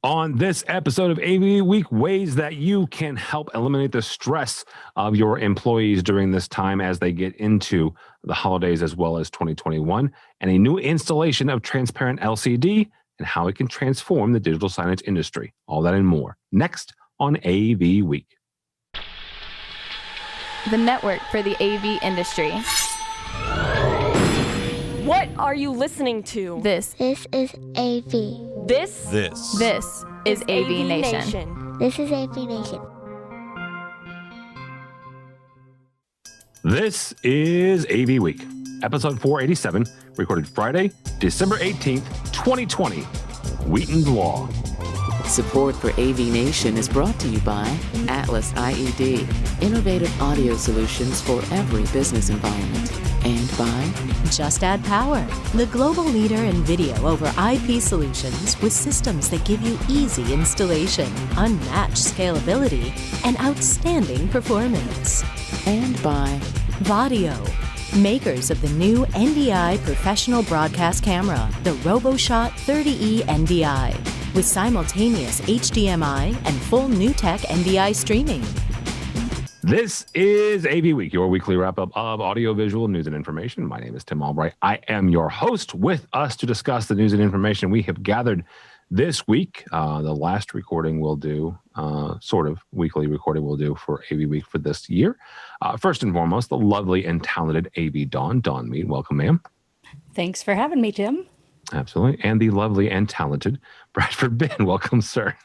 On this episode of AV Week, ways that you can help eliminate the stress of your employees during this time as they get into the holidays as well as 2021, and a new installation of transparent LCD and how it can transform the digital signage industry. All that and more next on AV Week. The network for the AV industry. What are you listening to? This is AV. This is AVNation. This is AVNation. This is AV Week, episode 487, recorded Friday, December 18th, 2020. Wheaton's Law. Support for AVNation is brought to you by Atlas IED, innovative audio solutions for every business environment. And by Just Add Power, the global leader in video over IP solutions with systems that give you easy installation, unmatched scalability, and outstanding performance. And by Vadio, makers of the new NDI professional broadcast camera, the RoboShot 30E NDI, with simultaneous HDMI and full NewTek NDI streaming. This is AV Week, your weekly wrap-up of audiovisual news and information. My name is Tim Albright. I am your host. With us to discuss the news and information we have gathered this week. The last recording we'll do, sort of weekly recording we'll do for AV Week for this year. First and foremost, the lovely and talented AV Dawn Mead. Welcome, ma'am. Thanks for having me, Tim. Absolutely. And the lovely and talented Bradford Ben. Welcome, sir.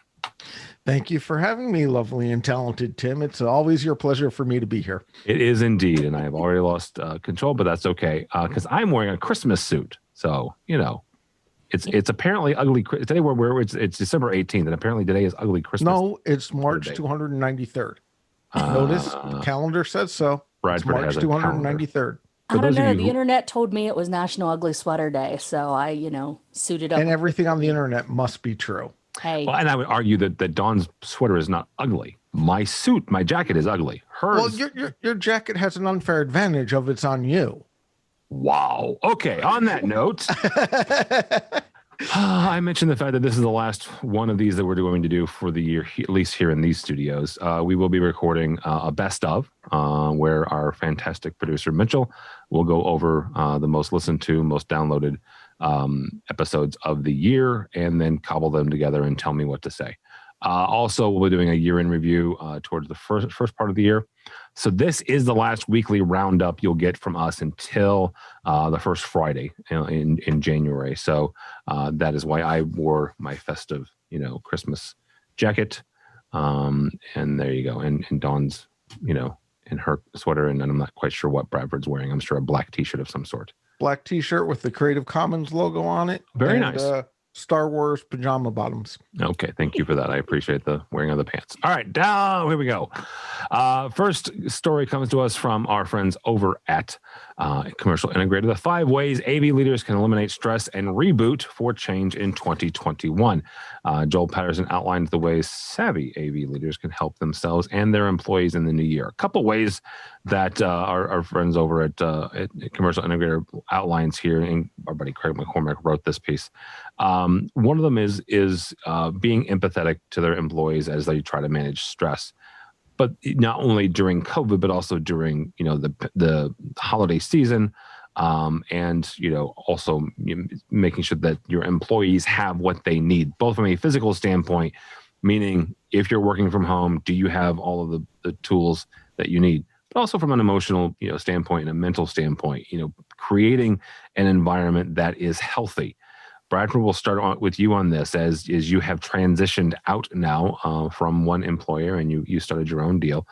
Thank you for having me, lovely and talented Tim. It's always your pleasure for me to be here. It is indeed, and I have already lost control, but that's okay because I'm wearing a Christmas suit. So, you know, it's apparently ugly. Today it's December 18th, and apparently today is ugly Christmas. No, it's March 293rd. Notice the calendar says so. Bradford it's March 293rd. I don't know. The internet told me it was National Ugly Sweater Day, so I, suited up. And everything on the internet must be true. Hey. Well, and I would argue that Dawn's sweater is not ugly. My jacket is ugly. Hers. Well, your jacket has an unfair advantage of it's on you. Wow. Okay. On that note, I mentioned the fact that this is the last one of these that we're going to do for the year, at least here in these studios. We will be recording a best of, where our fantastic producer Mitchell will go over the most listened to, most downloaded episodes of the year, and then cobble them together and tell me what to say. Also, we'll be doing a year-in review towards the first part of the year. So this is the last weekly roundup you'll get from us until the first Friday in January. So that is why I wore my festive, Christmas jacket. And there you go. And Dawn's, in her sweater, and I'm not quite sure what Bradford's wearing. I'm sure a black T-shirt of some sort. Black T-shirt with the Creative Commons logo on it. Very nice. Star Wars pajama bottoms. Okay, thank you for that. I appreciate the wearing of the pants. All right, here we go. First story comes to us from our friends over at Commercial Integrator. The 5 ways AV leaders can eliminate stress and reboot for change in 2021. Joel Patterson outlined the ways savvy AV leaders can help themselves and their employees in the new year. A couple ways that our friends over at Commercial Integrator outlines here, and our buddy Craig McCormick wrote this piece. One of them is being empathetic to their employees as they try to manage stress, but not only during COVID, but also during the holiday season, and also making sure that your employees have what they need, both from a physical standpoint, meaning if you're working from home, do you have all of the tools that you need? But also from an emotional standpoint and a mental standpoint, creating an environment that is healthy. Bradford, we'll start with you on this as you have transitioned out now from one employer and you started your own deal.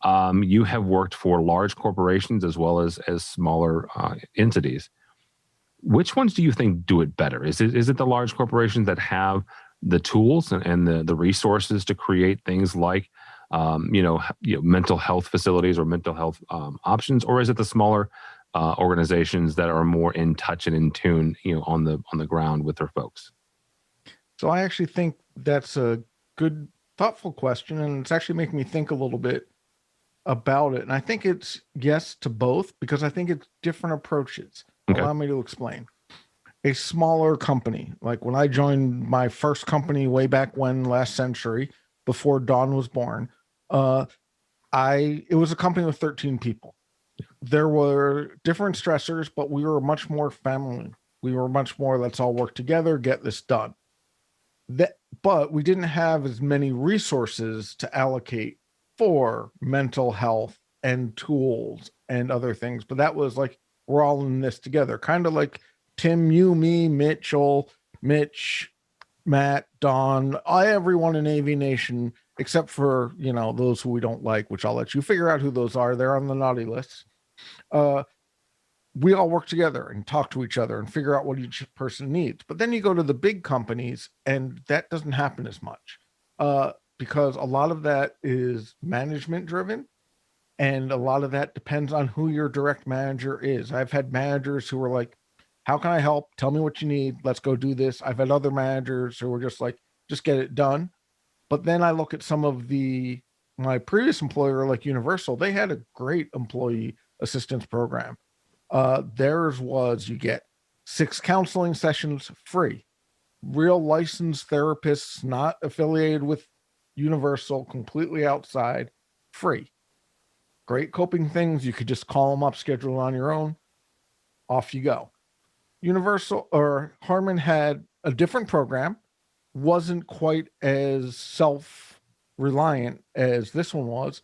You have worked for large corporations as well as smaller entities. Which ones do you think do it better? Is it the large corporations that have the tools and the resources to create things like mental health facilities or mental health options, or is it the smaller organizations that are more in touch and in tune, on the ground with their folks? So I actually think that's a good, thoughtful question, and it's actually making me think a little bit about it. And I think it's yes to both, because I think it's different approaches. Okay. Allow me to explain. a smaller company. Like when I joined my first company way back when last century, before Dawn was born, it was a company with 13 people. There were different stressors, but we were much more family. We were much more, let's all work together, get this done. But we didn't have as many resources to allocate for mental health and tools and other things. But that was like, we're all in this together. Kind of like Tim, you, me, Mitchell, Mitch, Matt, Don, everyone in AVNation, except for, those who we don't like, which I'll let you figure out who those are. They're on the naughty list. We all work together and talk to each other and figure out what each person needs. But then you go to the big companies and that doesn't happen as much because a lot of that is management driven. And a lot of that depends on who your direct manager is. I've had managers who were like, how can I help? Tell me what you need. Let's go do this. I've had other managers who were just like, just get it done. But then I look at some of my previous employer, like Universal, they had a great employee assistance program. Theirs was, you get 6 counseling sessions free, real licensed therapists, not affiliated with Universal, completely outside, free. Great coping things. You could just call them up, schedule it on your own. Off you go. Universal or Harmon had a different program, wasn't quite as self-reliant as this one was,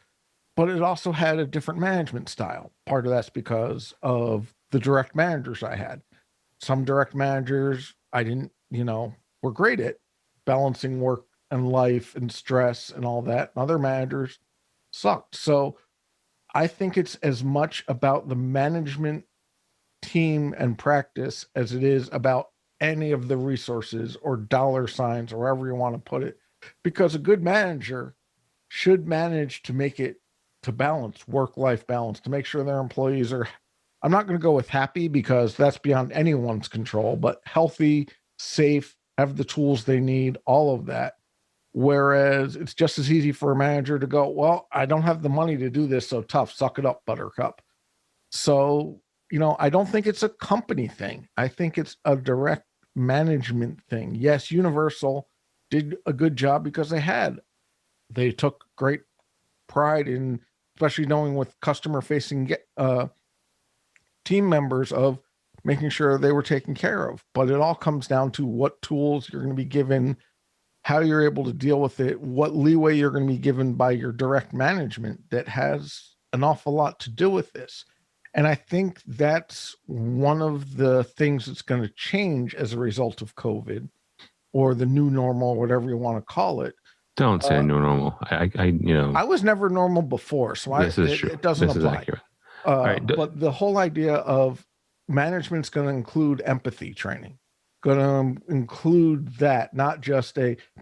but it also had a different management style. Part of that's because of the direct managers I had. Some direct managers I didn't, were great at balancing work and life and stress and all that. And other managers sucked. So I think it's as much about the management team and practice as it is about any of the resources or dollar signs or however you want to put it, because a good manager should manage to make it to balance work-life balance, to make sure their employees are, I'm not going to go with happy because that's beyond anyone's control, but healthy, safe, have the tools they need, all of that. Whereas it's just as easy for a manager to go, well, I don't have the money to do this, so tough, suck it up, buttercup. So, I don't think it's a company thing. I think it's a direct management thing. Yes, Universal did a good job because they took great pride in, especially knowing with customer facing team members, of making sure they were taken care of. But it all comes down to what tools you're going to be given, how you're able to deal with it, what leeway you're going to be given by your direct management that has an awful lot to do with this. And I think that's one of the things that's going to change as a result of COVID or the new normal, whatever you want to call it. Don't say new normal. I was never normal before, so it doesn't apply. Is accurate. Right. But the whole idea of management's going to include empathy training, going to include that, not just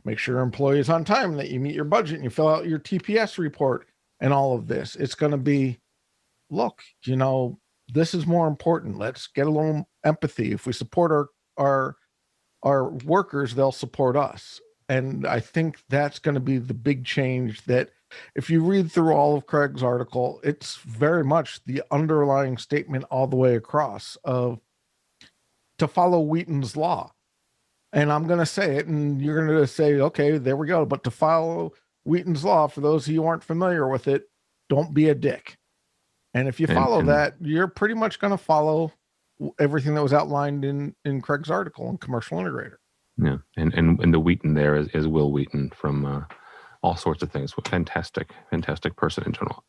make sure your employee is on time, that you meet your budget and you fill out your TPS report and all of this. It's going to be, look, this is more important. Let's get a little empathy. If we support our workers, they'll support us. And I think that's going to be the big change, that if you read through all of Craig's article, it's very much the underlying statement all the way across of to follow Wheaton's law. And I'm going to say it, and you're going to say, okay, there we go. But to follow Wheaton's law, for those of you who aren't familiar with it, don't be a dick. And if you follow that, you're pretty much going to follow everything that was outlined in Craig's article in Commercial Integrator. Yeah. And the Wheaton there is Will Wheaton from all sorts of things. Fantastic person in general.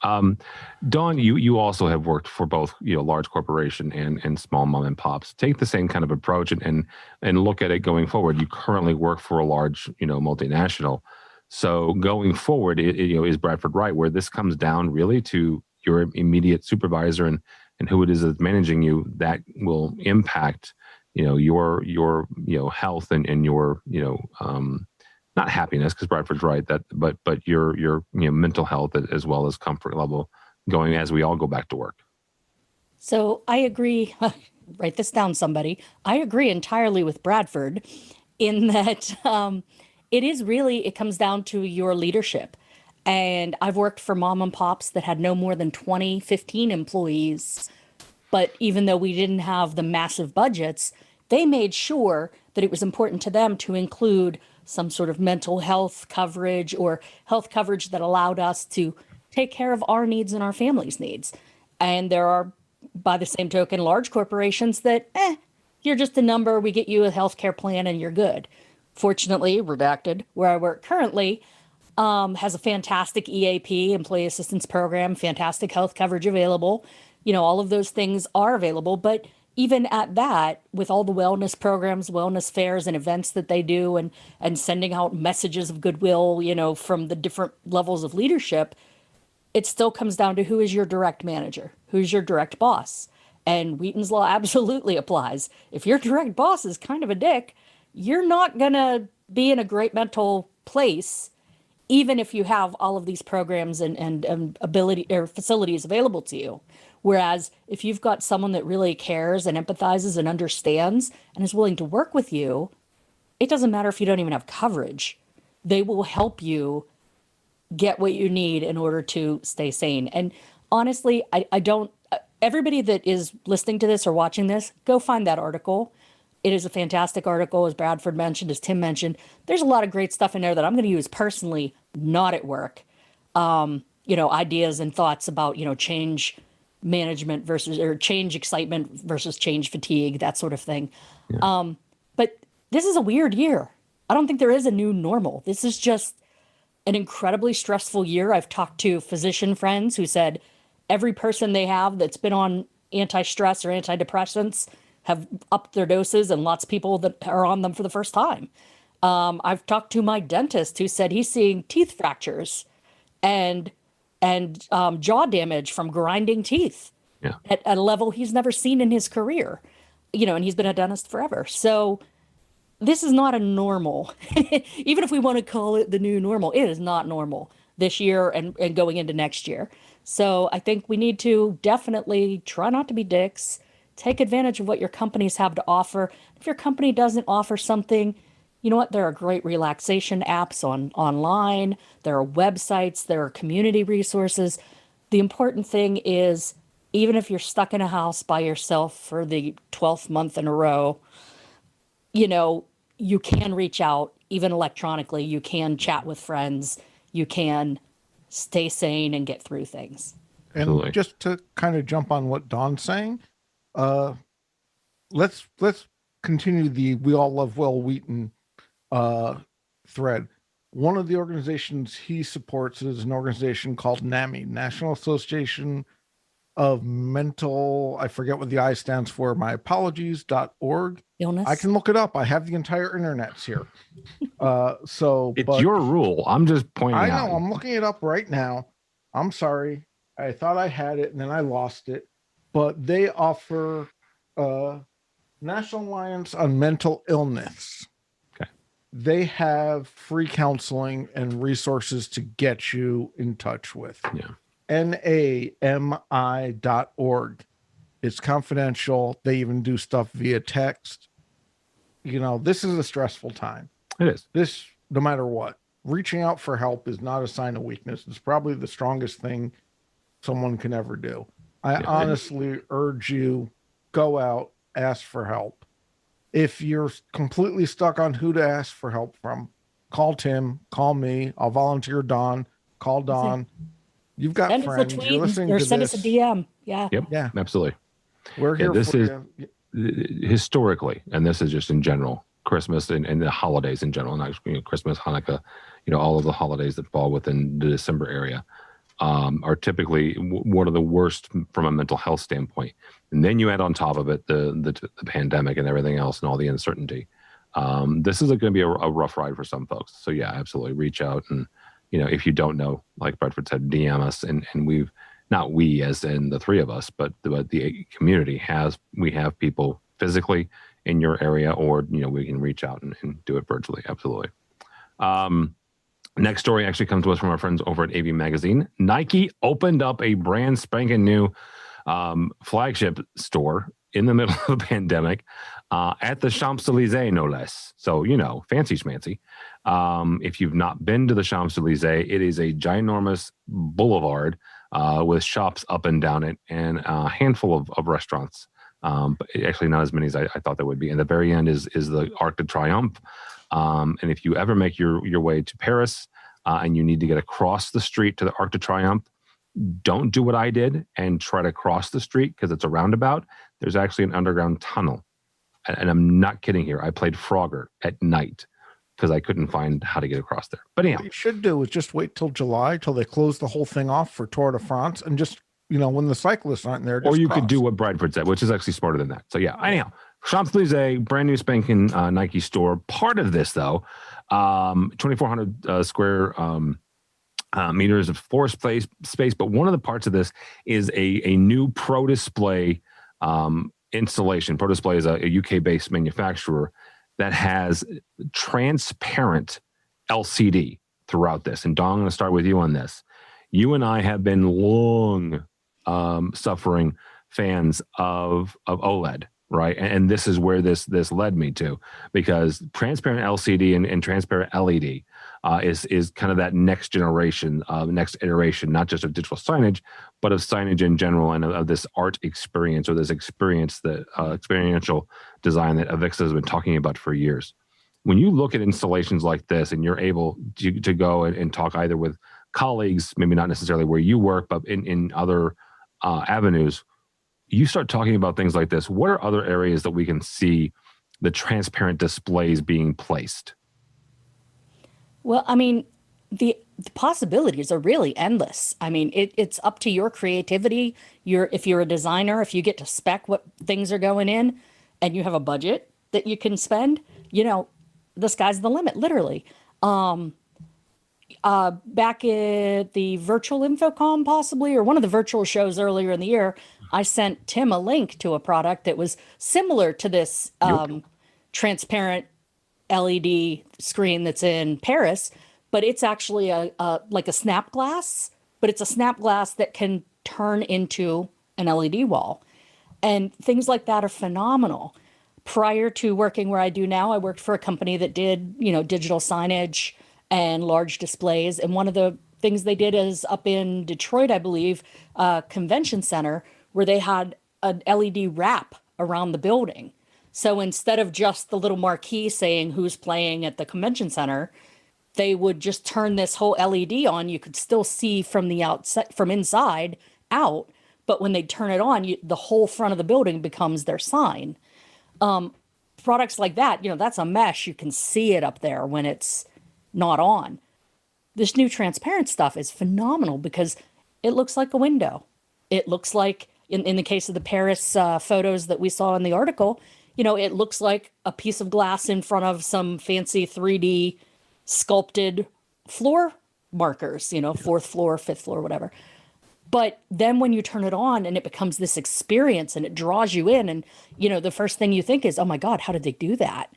Dawn, you also have worked for both, large corporation and small mom and pops. Take the same kind of approach and look at it going forward. You currently work for a large, multinational. So going forward, is Bradford right, where this comes down really to your immediate supervisor and who it is that's managing you, that will impact, your health and your, not happiness, because Bradford's right, but your mental health as well as comfort level going as we all go back to work. So I agree. Write this down, somebody. I agree entirely with Bradford in that it comes down to your leadership. And I've worked for mom and pops that had no more than 20, 15 employees. But even though we didn't have the massive budgets, they made sure that it was important to them to include some sort of mental health coverage or health coverage that allowed us to take care of our needs and our family's needs. And there are, by the same token, large corporations that, you're just a number, we get you a healthcare plan and you're good. Fortunately, redacted, where I work currently, has a fantastic EAP, employee assistance program, fantastic health coverage available. All of those things are available. But even at that, with all the wellness programs, wellness fairs and events that they do, and sending out messages of goodwill, from the different levels of leadership, it still comes down to who is your direct manager, who's your direct boss. And Wheaton's law absolutely applies. If your direct boss is kind of a dick, you're not going to be in a great mental place, even if you have all of these programs and ability or facilities available to you. Whereas if you've got someone that really cares and empathizes and understands and is willing to work with you, it doesn't matter if you don't even have coverage. They will help you get what you need in order to stay sane. And honestly, I don't, everybody that is listening to this or watching this, go find that article. It is a fantastic article, as Bradford mentioned, as Tim mentioned. There's a lot of great stuff in there that I'm going to use personally, not at work. Ideas and thoughts about, change management or change excitement versus change fatigue, that sort of thing. Yeah. But this is a weird year. I don't think there is a new normal. This is just an incredibly stressful year. I've talked to physician friends who said every person they have that's been on anti-stress or antidepressants have upped their doses, and lots of people that are on them for the first time. I've talked to my dentist who said he's seeing teeth fractures and jaw damage from grinding teeth at a level he's never seen in his career, and he's been a dentist forever. So this is not a normal, even if we want to call it the new normal, it is not normal this year and going into next year. So I think we need to definitely try not to be dicks, take advantage of what your companies have to offer. If your company doesn't offer something, you know what? There are great relaxation apps online. There are websites. There are community resources. The important thing is, even if you're stuck in a house by yourself for the 12th month in a row, you can reach out, even electronically. You can chat with friends. You can stay sane and get through things. And Absolutely. Just to kind of jump on what Don's saying, let's continue the We All Love Will Wheaton thread. One of the organizations he supports is an organization called NAMI, National Association of Mental, I forget what the I stands for, my apologies.org. Illness. I can look it up. I have the entire internets here. It's your rule. I'm just pointing out. I know. I'm looking it up right now. I'm sorry. I thought I had it and then I lost it. But they offer National Alliance on Mental Illness. Okay. They have free counseling and resources to get you in touch with. Yeah. NAMI.org. It's confidential. They even do stuff via text. This is a stressful time. It is. This, no matter what, reaching out for help is not a sign of weakness. It's probably the strongest thing someone can ever do. I honestly urge you, go out, ask for help. If you're completely stuck on who to ask for help from, call Tim, call me. I'll volunteer Don, call Don. You've got send friends. us a tweet You're listening or to send this. us a DM. Yeah. Yep. Yeah. Absolutely. We're here this for is you. Historically, and this is just in general, Christmas and the holidays in general, not Christmas, Hanukkah, all of the holidays that fall within the December area are typically one of the worst from a mental health standpoint. And then you add on top of it the pandemic and everything else and all the uncertainty. This is going to be a rough ride for some folks. So yeah, absolutely reach out and, if you don't know, like Bradford said, DM us and we've, not we as in the three of us, but the community we have people physically in your area, or, we can reach out and do it virtually. Absolutely. Next story actually comes to us from our friends over at AV Magazine. Nike opened up a brand spanking new flagship store in the middle of the pandemic at the Champs-Elysees, no less. So, fancy schmancy. If you've not been to the Champs-Elysees, it is a ginormous boulevard with shops up and down it and a handful of restaurants but actually not as many as I thought there would be. And the very end is the Arc de Triomphe. And if you ever make your way to Paris and you need to get across the street to the Arc de Triomphe, don't do what I did and try to cross the street because it's a roundabout. There's actually an underground tunnel. And I'm not kidding here. I played Frogger at night because I couldn't find how to get across there. But anyhow. What you should do is just wait till July, till they close the whole thing off for Tour de France, and just, when the cyclists aren't there, or you cross. could do what Bradford said, which is actually smarter than that. So yeah, anyhow, Champs-Élysées, brand new spanking Nike store. Part of this, though, 2,400 square meters of floor space. But one of the parts of this is a new Pro Display installation. Pro Display is a UK-based manufacturer that has transparent LCD throughout this. And Don, I'm going to start with you on this. You and I have been long suffering fans of OLED, right? And this is where this led me to, because transparent LCD and transparent LED is kind of that next generation, next iteration, not just of digital signage, but of signage in general, and of this art experience, or this experience, that experiential design that Avixa has been talking about for years. When you look at installations like this and you're able to go and talk either with colleagues, maybe not necessarily where you work, but in other avenues, you start talking about things like this. What are other areas that we can see the transparent displays being placed? Well, I mean, the possibilities are really endless. I mean, it's up to your creativity. If you're a designer, if you get to spec what things are going in and you have a budget that you can spend, the sky's the limit, literally. Back at the virtual InfoComm, possibly, or one of the virtual shows earlier in the year, I sent Tim a link to a product that was similar to this transparent LED screen that's in Paris, but it's actually like a snap glass, but it's a snap glass that can turn into an LED wall. And things like that are phenomenal. Prior to working where I do now, I worked for a company that did, digital signage and large displays. And one of the things they did is up in Detroit, I believe, convention center, where they had an LED wrap around the building. So instead of just the little marquee saying who's playing at the convention center, they would just turn this whole LED on. You could still see from the outside, from inside out, but when they turn it on, the whole front of the building becomes their sign. Products like that, that's a mesh. You can see it up there when it's not on. This new transparent stuff is phenomenal because it looks like a window. It looks like, in the case of the Paris photos that we saw in the article, it looks like a piece of glass in front of some fancy 3D sculpted floor markers, fourth floor, fifth floor, whatever. But then when you turn it on and it becomes this experience and it draws you in, and, the first thing you think is, oh my God, how did they do that?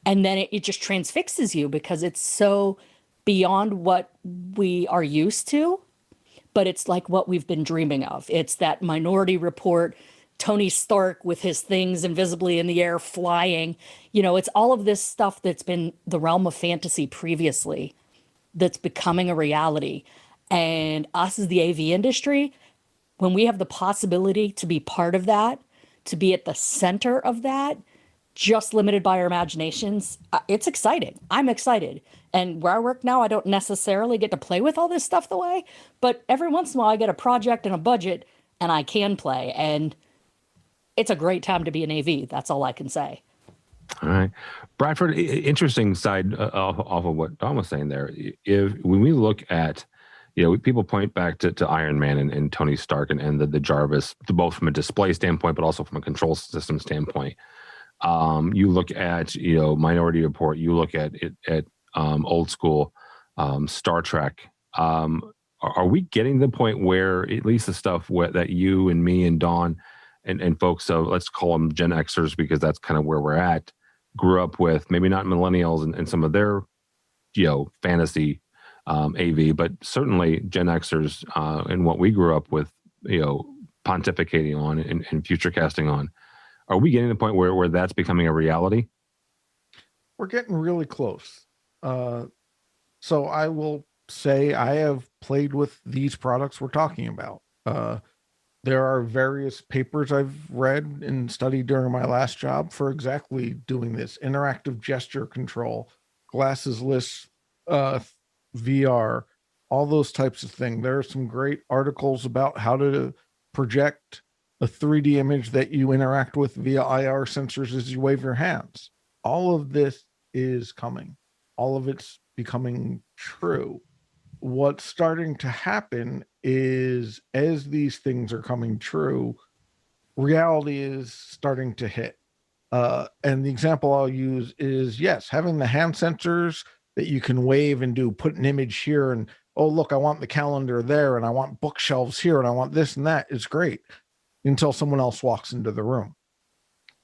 And then it just transfixes you because it's so beyond what we are used to, but it's like what we've been dreaming of. It's that Minority Report, Tony Stark with his things invisibly in the air flying. It's all of this stuff that's been the realm of fantasy previously that's becoming a reality. And us as the AV industry, when we have the possibility to be part of that, to be at the center of that, just limited by our imaginations, it's exciting. I'm excited. And where I work now, I don't necessarily get to play with all this stuff the way, but every once in a while I get a project and a budget and I can play. And it's a great time to be an AV. That's all I can say. All right. Bradford, interesting side off of what Don was saying there. When we look at, people point back to Iron Man and Tony Stark and the Jarvis, both from a display standpoint, but also from a control system standpoint. You look at, Minority Report, you look at old school Star Trek. Are we getting to the point where at least the stuff that you and me and Dawn and folks, so let's call them Gen Xers because that's kind of where we're at, grew up with, maybe not millennials and some of their, fantasy AV, but certainly Gen Xers and what we grew up with, pontificating on and future casting on. Are we getting to the point where that's becoming a reality? We're getting really close. So I will say I have played with these products we're talking about. There are various papers I've read and studied during my last job for exactly doing this: interactive gesture control, glasses-less VR, all those types of things. There are some great articles about how to project a 3D image that you interact with via IR sensors as you wave your hands. All of this is coming. All of it's becoming true. What's starting to happen is, as these things are coming true, reality is starting to hit. And the example I'll use is, yes, having the hand sensors that you can wave and do, put an image here, and, oh, look, I want the calendar there, and I want bookshelves here, and I want this and that, is great until someone else walks into the room.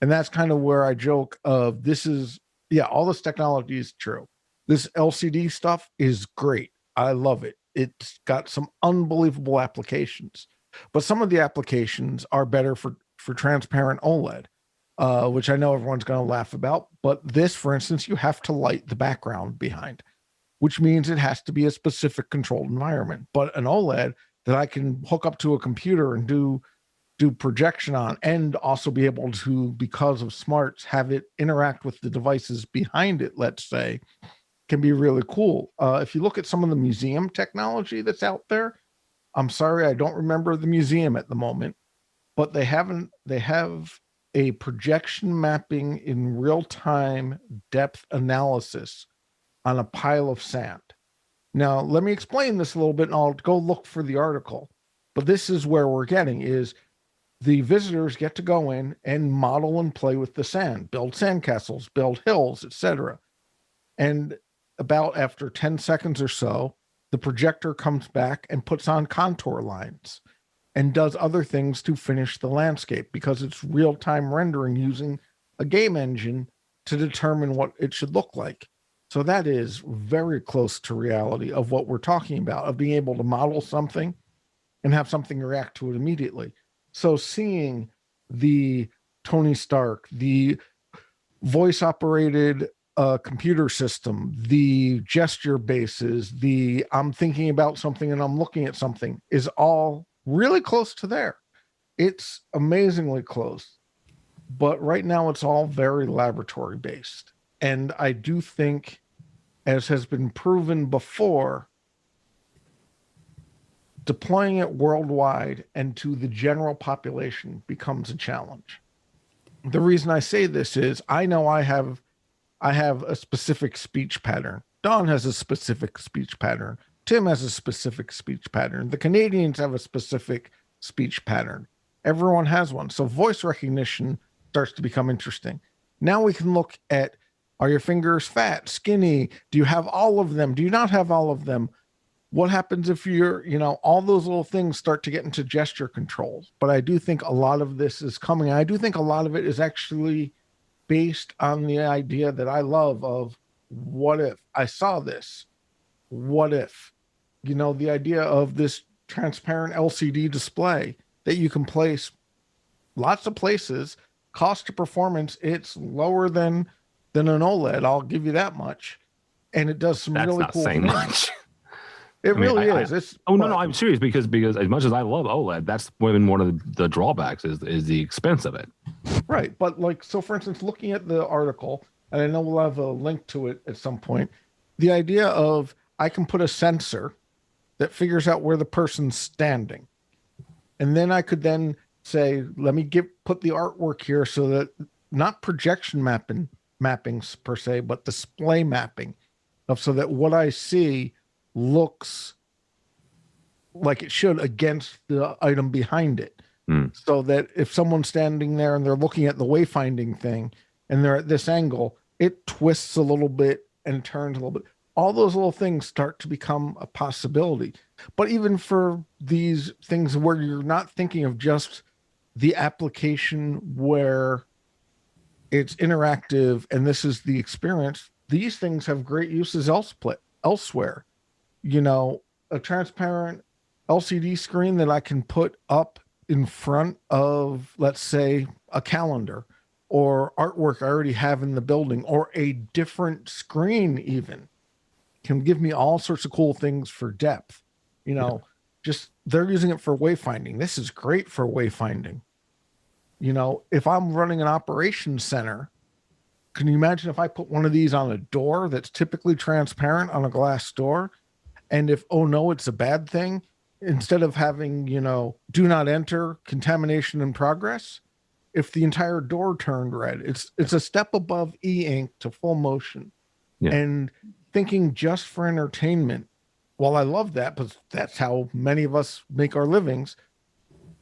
And that's kind of where I joke of, this is, yeah, all this technology is true. This LCD stuff is great. I love it. It's got some unbelievable applications, but some of the applications are better for transparent OLED, which I know everyone's going to laugh about. But this, for instance, you have to light the background behind, which means it has to be a specific controlled environment. But an OLED that I can hook up to a computer and do projection on, and also be able to, because of smarts, have it interact with the devices behind it, let's say, can be really cool. If you look at some of the museum technology that's out there, I'm sorry, I don't remember the museum at the moment, but they have a projection mapping in real-time depth analysis on a pile of sand. Now, let me explain this a little bit, and I'll go look for the article. But this is where we're getting, is the visitors get to go in and model and play with the sand, build sandcastles, build hills, etc. And about after 10 seconds or so, the projector comes back and puts on contour lines and does other things to finish the landscape, because it's real-time rendering using a game engine to determine what it should look like. So that is very close to reality of what we're talking about, of being able to model something and have something react to it immediately. So seeing the Tony Stark, the voice-operated computer system, the gesture bases, the I'm thinking about something and I'm looking at something, is all really close to there. It's amazingly close. But right now it's all very laboratory based. And I do think, as has been proven before, deploying it worldwide and to the general population becomes a challenge. The reason I say this is, I know I have a specific speech pattern. Don has a specific speech pattern. Tim has a specific speech pattern. The Canadians have a specific speech pattern. Everyone has one. So voice recognition starts to become interesting. Now we can look at, are your fingers fat, skinny? Do you have all of them? Do you not have all of them? What happens if you're, all those little things start to get into gesture controls? But I do think a lot of this is coming. I do think a lot of it is actually based on the idea that I love of, what if I saw this? What if? The idea of this transparent LCD display that you can place lots of places, cost to performance, it's lower than an OLED, I'll give you that much. And it does some really cool things. Much. It really is. No, I'm serious, because as much as I love OLED, that's been one of the drawbacks is the expense of it. Right. But so for instance, looking at the article, and I know we'll have a link to it at some point, the idea of, I can put a sensor that figures out where the person's standing. And then I could then say, let me put the artwork here, so that not projection mappings per se, but display mapping so that what I see looks like it should against the item behind it. So that if someone's standing there and they're looking at the wayfinding thing and they're at this angle, it twists a little bit and turns a little bit. All those little things start to become a possibility. But even for these things where you're not thinking of just the application where it's interactive and this is the experience, these things have great uses elsewhere. A transparent LCD screen that I can put up in front of, let's say, a calendar or artwork I already have in the building, or a different screen even, can give me all sorts of cool things for depth. Just they're using it for wayfinding. This is great for wayfinding. You know, if I'm running an operations center, can you imagine if I put one of these on a door that's typically transparent on a glass door? And if, oh no, it's a bad thing, instead of having, you know, do not enter, contamination in progress, if the entire door turned red, it's a step above e-ink to full motion. Yeah. And thinking just for entertainment, while I love that, but that's how many of us make our livings,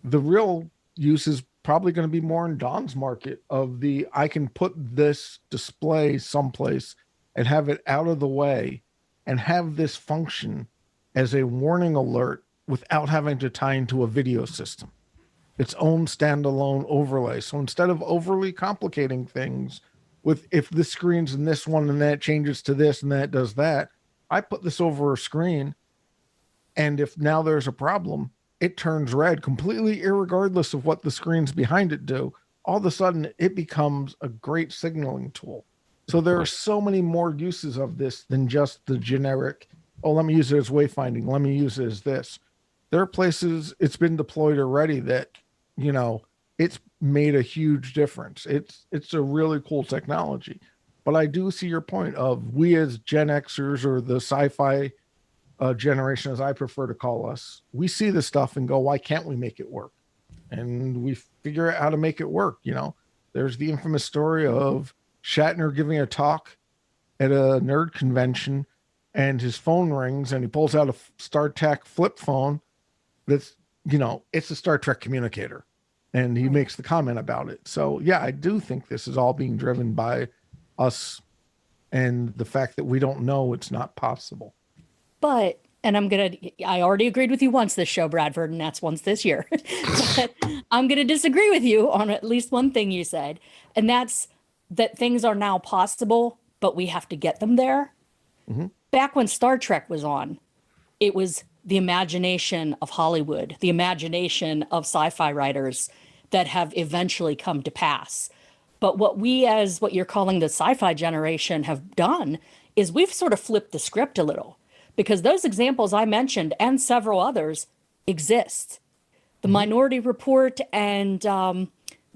the real use is probably going to be more in Don's market of the, I can put this display someplace and have it out of the way and have this function as a warning alert without having to tie into a video system, its own standalone overlay. So instead of overly complicating things with, if this screen's in this one and that changes to this and that does that, I put this over a screen, and if now there's a problem, it turns red completely irregardless of what the screens behind it do. All of a sudden it becomes a great signaling tool. So there are so many more uses of this than just the generic, oh, let me use it as wayfinding, let me use it as this. There are places it's been deployed already that, you know, it's made a huge difference. It's a really cool technology. But I do see your point of, we as Gen Xers, or the sci-fi generation, as I prefer to call us, we see this stuff and go, why can't we make it work? And we figure out how to make it work. You know, there's the infamous story of Shatner giving a talk at a nerd convention, and his phone rings and he pulls out a StarTAC flip phone that's, you know, it's a Star Trek communicator, and he makes the comment about it. So yeah, I do think this is all being driven by us and the fact that we don't know it's not possible. But, and I already agreed with you once this show, Bradford, and that's once this year. But I'm going to disagree with you on at least one thing you said, and that's that things are now possible, but we have to get them there. Mm-hmm. Back when Star Trek was on, it was the imagination of Hollywood, the imagination of sci-fi writers that have eventually come to pass. But what we, as what you're calling the sci-fi generation, have done is we've sort of flipped the script a little, because those examples I mentioned and several others exist. The Minority Report and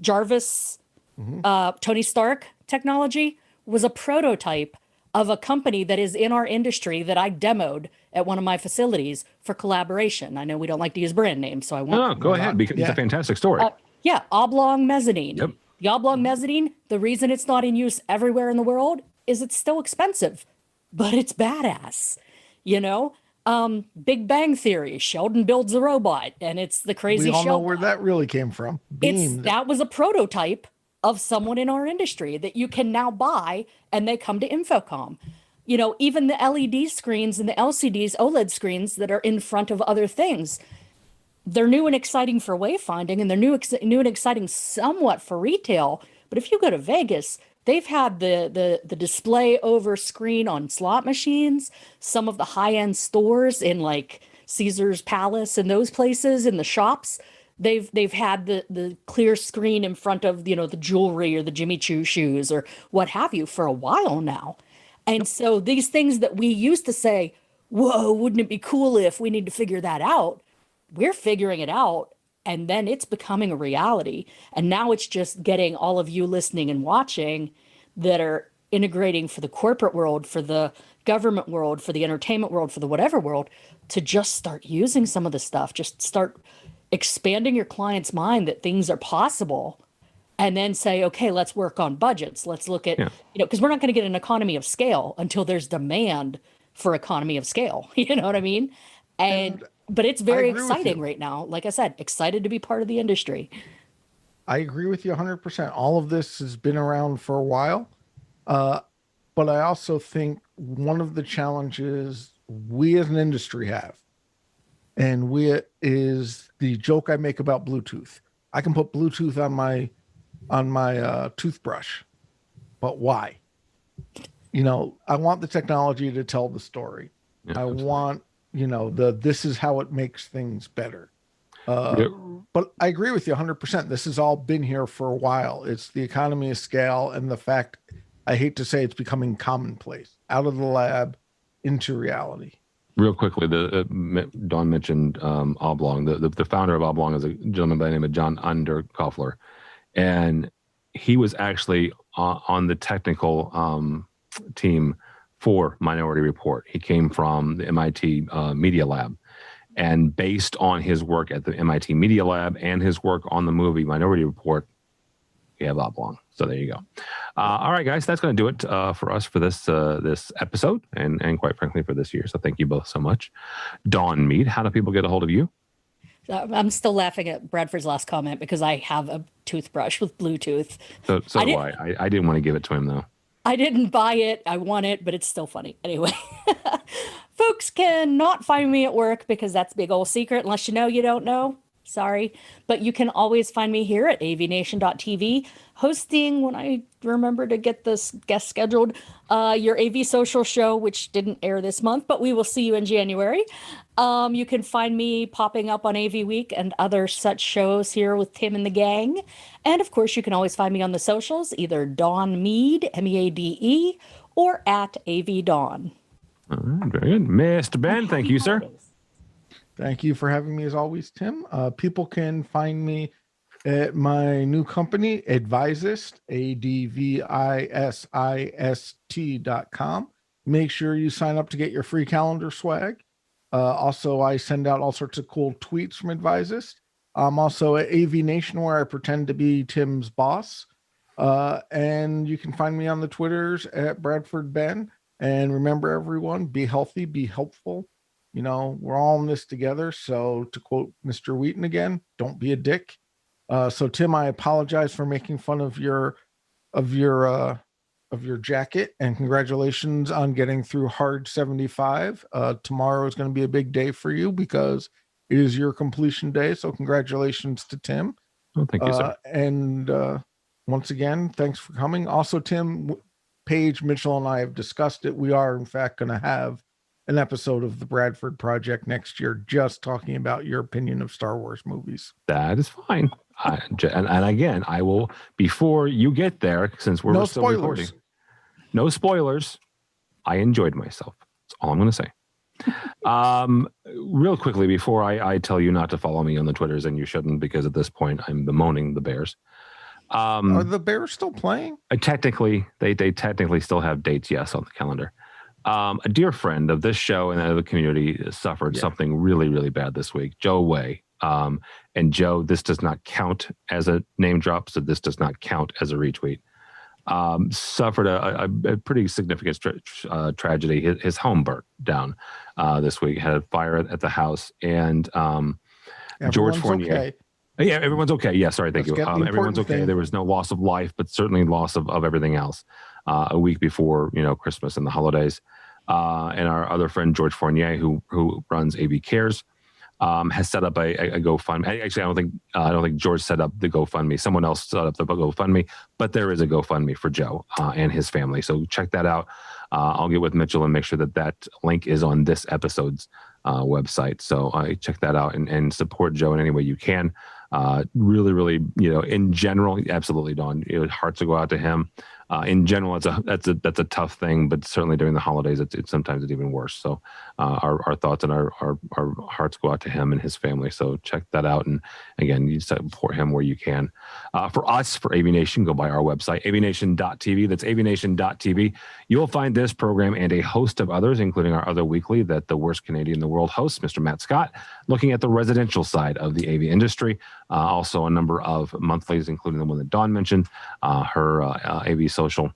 Jarvis, Tony Stark technology was a prototype of a company that is in our industry that I demoed at one of my facilities for collaboration. I know we don't like to use brand names, so I won't. No, go ahead, because it's a fantastic story. Yeah, oblong mezzanine. Yep. The oblong mezzanine, the reason it's not in use everywhere in the world is it's still expensive, but it's badass. You know, Big Bang Theory, Sheldon builds a robot, and it's the crazy We all know Sheldon. where that really came from. Beam. That was a prototype of someone in our industry that you can now buy, and they come to Infocom. You know, even the LED screens and the LCDs, OLED screens that are in front of other things, they're new and exciting for wayfinding, and they're new and exciting somewhat for retail. But if you go to Vegas, they've had the display over screen on slot machines, some of the high-end stores in like Caesar's Palace and those places in the shops. They've had the clear screen in front of, you know, the jewelry or the Jimmy Choo shoes or what have you for a while now. And so these things that we used to say, whoa, wouldn't it be cool if, we need to figure that out? We're figuring it out, and then it's becoming a reality. And now it's just getting all of you listening and watching that are integrating for the corporate world, for the government world, for the entertainment world, for the whatever world, to just start using some of the stuff, just start expanding your client's mind that things are possible, and then say, okay, let's work on budgets. Let's look at, you know, because we're not going to get an economy of scale until there's demand for economy of scale. You know what I mean? But it's very exciting right now. Like I said, excited to be part of the industry. I agree with you 100%. All of this has been around for a while. But I also think one of the challenges we as an industry have, and is the joke I make about Bluetooth. I can put Bluetooth on my toothbrush, but why? You know, I want the technology to tell the story. I want, you know, this is how it makes things better. But I agree with you 100%. This has all been here for a while. It's the economy of scale and the fact, I hate to say, it's becoming commonplace, out of the lab into reality. Real quickly, Dawn mentioned Oblong. The founder of Oblong is a gentleman by the name of John Underkoffler, and he was actually on the technical team for Minority Report. He came from the MIT Media Lab, and based on his work at the MIT Media Lab and his work on the movie Minority Report, we have Oblong. So there you go. All right, guys, that's going to do it for us for this episode and quite frankly for this year. So thank you both so much. Dawn Mead, how do people get a hold of you? I'm still laughing at Bradford's last comment because I have a toothbrush with Bluetooth. So do I. I didn't want to give it to him, though. I didn't buy it. I want it, but it's still funny. Anyway, folks cannot find me at work because that's a big old secret. Unless you know, you don't know. Sorry. But you can always find me here at avnation.tv, hosting, when I remember to get this guest scheduled, your AV Social show, which didn't air this month, but we will see you in January. You can find me popping up on AV Week and other such shows here with Tim and the gang. And of course, you can always find me on the socials, either Dawn Mead, MEADE, or at AV Dawn. All right, very good. Mr. Ben, thank you, sir. Thank you for having me as always, Tim. People can find me at my new company, Advisist, ADVISIST.com. Make sure you sign up to get your free calendar swag. Also, I send out all sorts of cool tweets from Advisist. I'm also at AVNation, where I pretend to be Tim's boss. And you can find me on the Twitters at Bradford Ben. And remember, everyone, be healthy, be helpful. You know, we're all in this together. So to quote Mr. Wheaton again, don't be a dick. So Tim, I apologize for making fun of your jacket, and congratulations on getting through hard 75. Tomorrow is going to be a big day for you because it is your completion day. So congratulations to Tim. Oh, thank you, sir. And once again, thanks for coming. Also, Tim, Paige, Mitchell, and I have discussed it. We are in fact going to have an episode of the Bradford Project next year, just talking about your opinion of Star Wars movies. That is fine. And again, I will, before you get there, since we're still recording. No spoilers. I enjoyed myself. That's all I'm going to say. Real quickly, before I tell you not to follow me on the Twitters, and you shouldn't, because at this point I'm bemoaning the Bears. Are the Bears still playing? Technically, they technically still have dates, yes, on the calendar. A dear friend of this show and of the community suffered something really, really bad this week. Joe Way. And Joe, this does not count as a name drop, so this does not count as a retweet. Suffered a pretty significant tragedy. His home burnt down this week. Had a fire at the house, and George Fournier. Okay. Yeah, everyone's okay. Yeah, sorry, thank you. Everyone's okay. Thing. There was no loss of life, but certainly loss of everything else. A week before, Christmas and the holidays, and our other friend George Fournier, who runs AV Cares, has set up a GoFundMe. Actually, I don't think George set up the GoFundMe. Someone else set up the GoFundMe, but there is a GoFundMe for Joe and his family. So check that out. I'll get with Mitchell and make sure that link is on this episode's website. So check that out and support Joe in any way you can. Really, really, in general, absolutely, Dawn. Hearts to go out to him. In general, that's a tough thing, but certainly during the holidays, it's sometimes even worse. So our thoughts and our hearts go out to him and his family. So check that out, and again, you support him where you can. For us, for AVNation, go by our website, avnation.tv. That's avnation.tv. You'll find this program and a host of others, including our other weekly that the worst Canadian in the world hosts, Mr. Matt Scott, looking at the residential side of the AV industry. Also a number of monthlies, including the one that Dawn mentioned, her AV Social.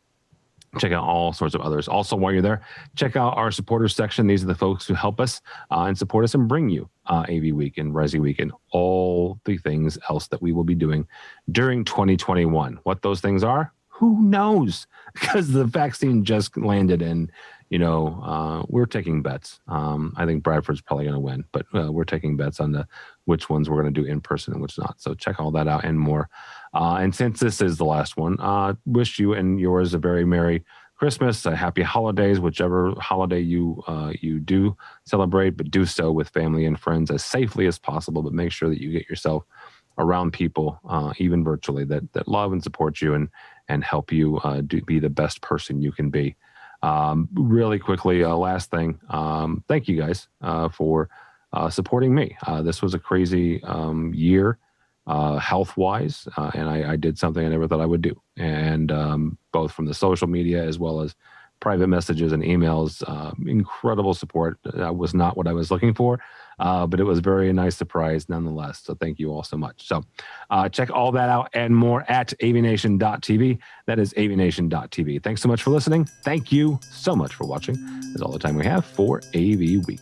Check out all sorts of others. Also, while you're there, check out our supporters section. These are the folks who help us and support us and bring you AV Week and Resi Week and all the things else that we will be doing during 2021. What those things are, who knows? Because the vaccine just landed and, we're taking bets. I think Bradford's probably going to win, but we're taking bets on which ones we're going to do in person and which not. So check all that out and more. And since this is the last one, wish you and yours a very Merry Christmas, a happy holidays, whichever holiday you do celebrate, but do so with family and friends as safely as possible. But make sure that you get yourself around people, even virtually, that love and support you and help you be the best person you can be. Really quickly, last thing, thank you guys for supporting me. This was a crazy year health-wise, and I did something I never thought I would do. And both from the social media as well as private messages and emails, incredible support. That was not what I was looking for, but it was a very nice surprise nonetheless. So thank you all so much. So check all that out and more at AVNation.tv. That is AVNation.tv. Thanks so much for listening. Thank you so much for watching. That's all the time we have for AV Week.